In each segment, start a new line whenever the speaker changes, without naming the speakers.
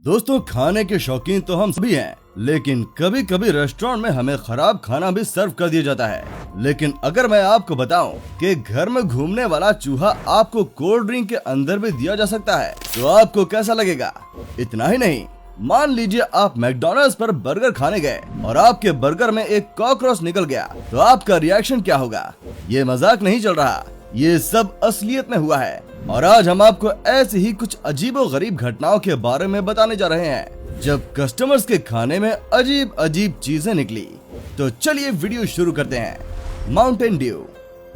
दोस्तों, खाने के शौकीन तो हम सभी हैं, लेकिन कभी कभी रेस्टोरेंट में हमें खराब खाना भी सर्व कर दिया जाता है। लेकिन अगर मैं आपको बताऊं कि घर में घूमने वाला चूहा आपको कोल्ड ड्रिंक के अंदर भी दिया जा सकता है, तो आपको कैसा लगेगा? इतना ही नहीं, मान लीजिए आप मैकडॉनल्ड्स पर बर्गर खाने गए और आपके बर्गर में एक कॉकरोच निकल गया, तो आपका रिएक्शन क्या होगा? ये मजाक नहीं चल रहा, ये सब असलियत में हुआ है। और आज हम आपको ऐसी ही कुछ अजीबो गरीब घटनाओं के बारे में बताने जा रहे हैं, जब कस्टमर्स के खाने में अजीब अजीब चीजें निकली। तो चलिए वीडियो शुरू करते हैं। Mountain Dew.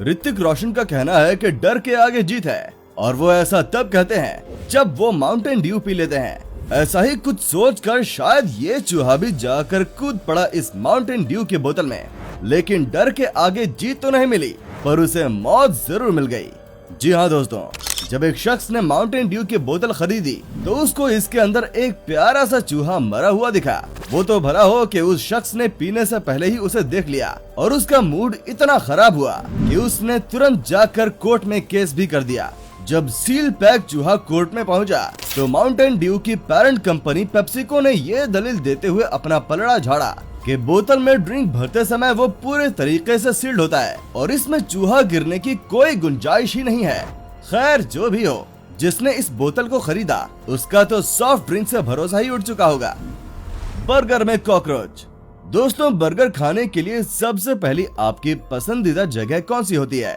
ऋतिक रोशन का कहना है कि डर के आगे जीत है, और वो ऐसा तब कहते हैं जब वो माउंटेन ड्यू पी लेते हैं। ऐसा ही कुछ सोचकर शायद ये चूहा भी जाकर कूद पड़ा इस माउंटेन ड्यू की बोतल में, लेकिन डर के आगे जीत तो नहीं मिली, पर उसे मौत जरूर मिल गई। जी हाँ दोस्तों, जब एक शख्स ने माउंटेन ड्यू की बोतल खरीदी तो उसको इसके अंदर एक प्यारा सा चूहा मरा हुआ दिखा। वो तो भला हो कि उस शख्स ने पीने से पहले ही उसे देख लिया, और उसका मूड इतना खराब हुआ कि उसने तुरंत जाकर कोर्ट में केस भी कर दिया। जब सील पैक चूहा कोर्ट में पहुंचा, तो माउंटेन ड्यू की पेरेंट कंपनी पेप्सिको ने ये दलील देते हुए अपना पलड़ा झाड़ा कि बोतल में ड्रिंक भरते समय वो पूरे तरीके से सील्ड होता है और इसमें चूहा गिरने की कोई गुंजाइश ही नहीं है। खैर, जो भी हो, जिसने इस बोतल को खरीदा उसका तो सॉफ्ट ड्रिंक से भरोसा ही उठ चुका होगा। बर्गर में कॉकरोच। दोस्तों, बर्गर खाने के लिए सबसे पहली आपकी पसंदीदा जगह कौन सी होती है?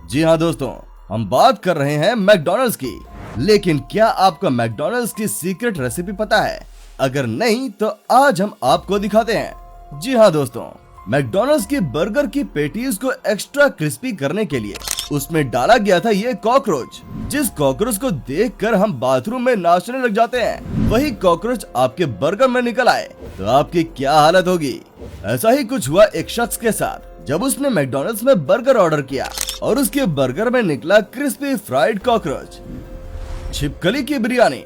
जी हाँ दोस्तों, हम बात कर रहे हैं मैकडॉनल्ड्स की। लेकिन क्या आपको मैकडॉनल्ड्स की सीक्रेट रेसिपी पता है? अगर नहीं तो आज हम आपको दिखाते हैं। जी हाँ दोस्तों, मैकडॉनल्ड्स की बर्गर की पेटीज को एक्स्ट्रा क्रिस्पी करने के लिए उसमें डाला गया था ये कॉकरोच। जिस कॉकरोच को देखकर हम बाथरूम में नाचने लग जाते हैं, वही कॉकरोच आपके बर्गर में निकल आए तो आपकी क्या हालत होगी? ऐसा ही कुछ हुआ एक शख्स के साथ, जब उसने मैकडॉनल्ड्स में बर्गर ऑर्डर किया और उसके बर्गर में निकला क्रिस्पी फ्राइड कॉकरोच। छिपकली की बिरयानी।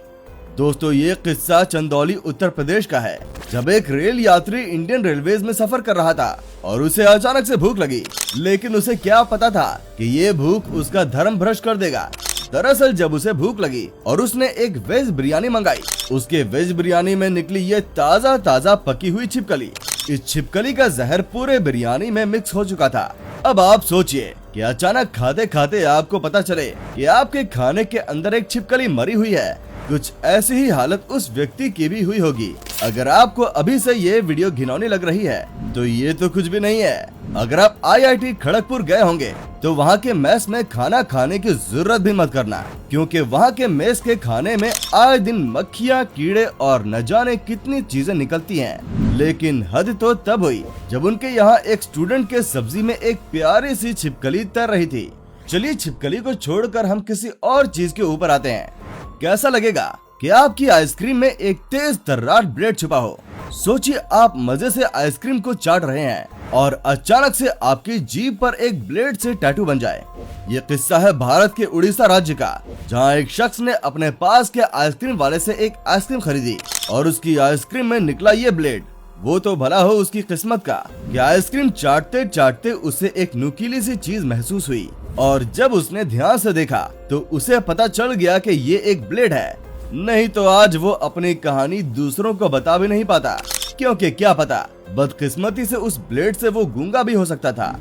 दोस्तों, ये किस्सा चंदौली उत्तर प्रदेश का है, जब एक रेल यात्री इंडियन रेलवेज में सफर कर रहा था और उसे अचानक से भूख लगी, लेकिन उसे क्या पता था कि ये भूख उसका धर्म भ्रष्ट कर देगा। दरअसल जब उसे भूख लगी और उसने एक वेज बिरयानी मंगाई, उसके वेज बिरयानी में निकली ये ताज़ा ताज़ा पकी हुई छिपकली। इस छिपकली का जहर पूरे बिरयानी में मिक्स हो चुका था। अब आप सोचिए कि अचानक खाते खाते आपको पता चले कि आपके खाने के अंदर एक छिपकली मरी हुई है। कुछ ऐसी ही हालत उस व्यक्ति की भी हुई होगी। अगर आपको अभी से ये वीडियो घिनौनी लग रही है, तो ये तो कुछ भी नहीं है। अगर आप IIT खड़गपुर गए होंगे तो वहाँ के मेस में खाना खाने की जरूरत भी मत करना, क्योंकि वहाँ के मेस के खाने में आए दिन मक्खियाँ, कीड़े और न जाने कितनी चीजें निकलती हैं। लेकिन हद तो तब हुई जब उनके यहाँ एक स्टूडेंट के सब्जी में एक प्यारी सी छिपकली तैर रही थी। चलिए, छिपकली को छोड़कर हम किसी और चीज के ऊपर आते हैं। कैसा लगेगा कि आपकी आइसक्रीम में एक तेज तर्रार ब्लेड छुपा हो? सोचिए, आप मजे से आइसक्रीम को चाट रहे हैं और अचानक से आपकी जीभ पर एक ब्लेड से टैटू बन जाए। ये किस्सा है भारत के उड़ीसा राज्य का, जहां एक शख्स ने अपने पास के आइसक्रीम वाले से एक आइसक्रीम खरीदी और उसकी आइसक्रीम में निकला ये ब्लेड। वो तो भला हो उसकी किस्मत का कि आइसक्रीम चाटते चाटते उसे एक नुकीली सी चीज महसूस हुई, और जब उसने ध्यान से देखा तो उसे पता चल गया कि ये एक ब्लेड है। नहीं तो आज वो अपनी कहानी दूसरों को बता भी नहीं पाता, क्योंकि क्या पता, बदकिस्मती से उस ब्लेड से वो गूंगा भी हो सकता था।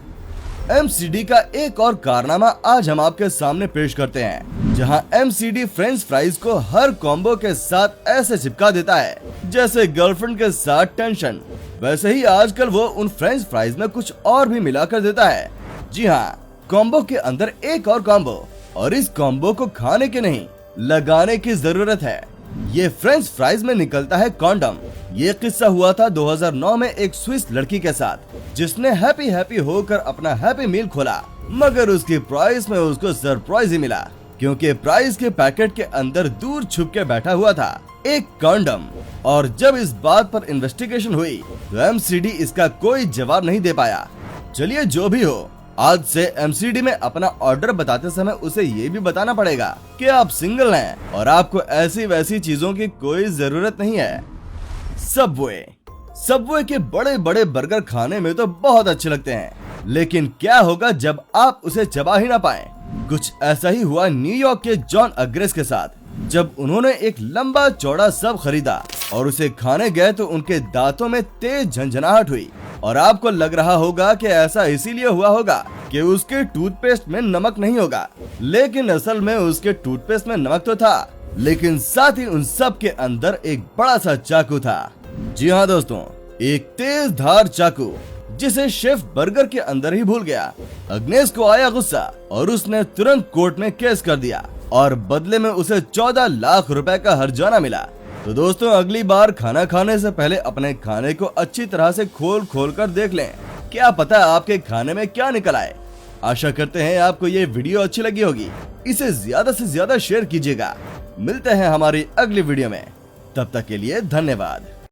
MCD का एक और कारनामा आज हम आपके सामने पेश करते हैं, जहां MCD फ्रेंच फ्राइज को हर कॉम्बो के साथ ऐसे चिपका देता है जैसे गर्लफ्रेंड के साथ टेंशन। वैसे ही आजकल वो उन फ्रेंच फ्राइज में कुछ और भी मिलाकर देता है। जी हाँ, कॉम्बो के अंदर एक और कॉम्बो, और इस कॉम्बो को खाने के नहीं, लगाने की जरूरत है। ये फ्रेंच फ्राइज में निकलता है कॉन्डम। ये किस्सा हुआ था 2009 में एक स्विस लड़की के साथ, जिसने हैप्पी हैप्पी होकर अपना हैप्पी मील खोला, मगर उसकी प्राइस में उसको सरप्राइज ही मिला, क्योंकि प्राइस के पैकेट के अंदर दूर छुप के बैठा हुआ था एक कॉन्डम। और जब इस बात पर इन्वेस्टिगेशन हुई तो MCD इसका कोई जवाब नहीं दे पाया। चलिए, जो भी हो, आज से MCD में अपना ऑर्डर बताते समय उसे ये भी बताना पड़ेगा कि आप सिंगल हैं और आपको ऐसी वैसी चीजों की कोई जरूरत नहीं है। सबवे के बड़े बड़े बर्गर खाने में तो बहुत अच्छे लगते हैं, लेकिन क्या होगा जब आप उसे चबा ही ना पाएं? कुछ ऐसा ही हुआ न्यूयॉर्क के जॉन अग्रेस के साथ, जब उन्होंने एक लंबा चौड़ा सब खरीदा और उसे खाने गए तो उनके दांतों में तेज झंझनाहट हुई। और आपको लग रहा होगा कि ऐसा इसीलिए हुआ होगा कि उसके टूथपेस्ट में नमक नहीं होगा, लेकिन असल में उसके टूथपेस्ट में नमक तो था, लेकिन साथ ही उन सब के अंदर एक बड़ा सा चाकू था। जी हाँ दोस्तों, एक तेज धार चाकू जिसे शेफ बर्गर के अंदर ही भूल गया। अग्नेस को आया गुस्सा और उसने तुरंत कोर्ट में केस कर दिया और बदले में उसे 14 लाख रुपए का हर्जाना मिला। तो दोस्तों, अगली बार खाना खाने से पहले अपने खाने को अच्छी तरह से खोल कर देख लें, क्या पता आपके खाने में क्या निकल आए। आशा करते हैं आपको ये वीडियो अच्छी लगी होगी। इसे ज्यादा से ज्यादा शेयर कीजिएगा। मिलते हैं हमारी अगली वीडियो में, तब तक के लिए धन्यवाद।